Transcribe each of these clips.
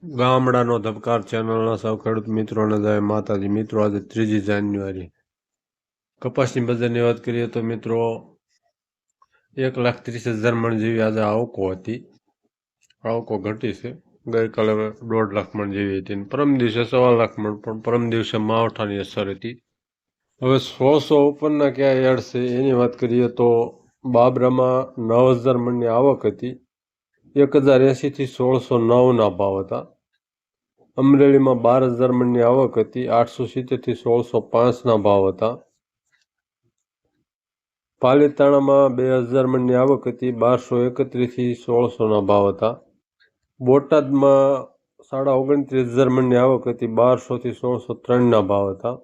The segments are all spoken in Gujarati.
ગામડાનો ધબકાર ચેનલના સૌ ખેડૂત મિત્રોને જય માતાજી. મિત્રો, આજે 3 જાન્યુઆરી કપાસની બજારની વાત કરીએ તો મિત્રો 1,30,000 મણ જેવી આજે આવકો હતી. આવકો ઘટી છે. ગઈકાલે 1.5 લાખ મણ જેવી હતી. પરમ દિવસે 1.25 લાખ મણ, પણ પરમ દિવસે માવઠાની અસર હતી. હવે 100 ઉપરના ક્યાં યાર્ડ છે એની વાત કરીએ તો બાબરામાં 9,000 મણની આવક હતી. 1,080 થી 1,609ના ભાવ હતા. અમરેલીમાં 12,000 મણની આવક હતી. 870 થી 1,605ના ભાવ હતા. પાલીતાણામાં 2,000 મણની આવક હતી. 1,231 થી 1,600ના ભાવ હતા. બોટાદમાં 29,500 મણની આવક હતી. 1,200 થી 1,603ના ભાવ હતા.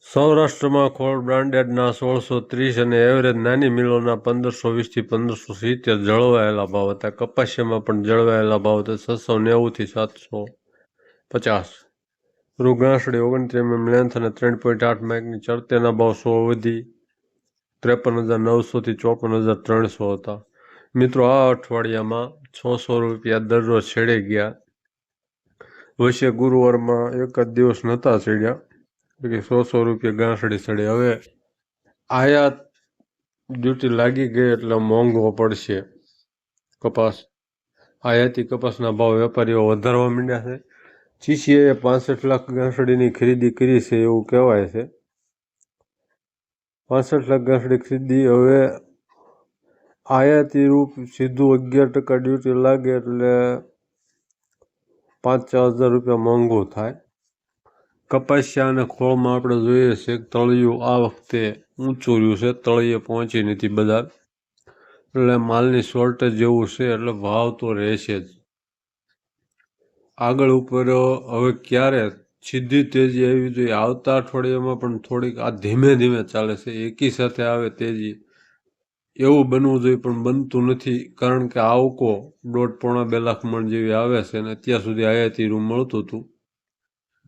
સૌરાષ્ટ્રમાં ખોળ બ્રાન્ડેડના 1,630 અને એવરેજ નાની મિલોના 1,520 થી 1,570 જળવાયેલા ભાવ હતા. કપાસિયામાં પણ જળવાયેલા ભાવ હતા. 690 થી 750. રૂ ગાંસડી 29 mm લેન્થ અને 3.8 માઇકની ચડતેના ભાવ 100 વધી 53,900 થી 54,300 હતા. મિત્રો, આ અઠવાડિયામાં 600 રૂપિયા દરરોજ છેડે ગયા. વચ્ચે ગુરુવારમાં એક જ દિવસ નહોતા ચડ્યા, કે 100 રૂપિયા ગાંસડી ચડે. હવે આયાત ડ્યુટી લાગી ગઈ એટલે મોંઘો પડશે કપાસ. આયાતી કપાસના ભાવ વેપારીઓ વધારવા માંડ્યા છે. ચીસીએ 65 લાખ ગાંસડીની ખરીદી કરી છે એવું કહેવાય છે. 65 લાખ ગાંસડી ખરીદી. હવે આયાતી રૂપ સીધું 11% ડ્યુટી લાગે એટલે 5-4 હજાર રૂપિયા મોંઘું થાય. કપાસિયા અને ખોળમાં આપણે જોઈએ છે કે તળિયું આ વખતે ઊંચું રહ્યું છે. તળિયે પહોંચી નથી બજાર, એટલે માલની શોર્ટેજ જેવું છે, એટલે ભાવ તો રહેશે જ. આગળ ઉપર હવે ક્યારે સીધી તેજી આવી જોઈએ? આવતા અઠવાડિયામાં પણ થોડીક આ ધીમે ધીમે ચાલે છે. એકી સાથે આવે તેજી એવું બનવું જોઈએ, પણ બનતું નથી. કારણ કે આવકો 1.5-2 લાખ મણ જેવી આવે છે અને અત્યાર સુધી આયાતી રૂમ મળતું હતું,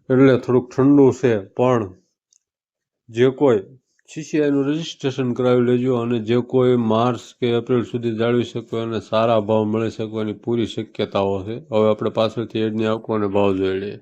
એટલે થોડુંક ઠંડુ છે. પણ જે કોઈ સીસીઆઈનું રજીસ્ટ્રેશન કરાવી લેજો, અને જે કોઈ માર્ચ કે એપ્રિલ સુધી જાળવી શકો અને સારા ભાવ મળી શકવાની પૂરી શક્યતાઓ છે. હવે આપણે પાછળથી એડની આવકો અને ભાવ જોઈ લઈએ.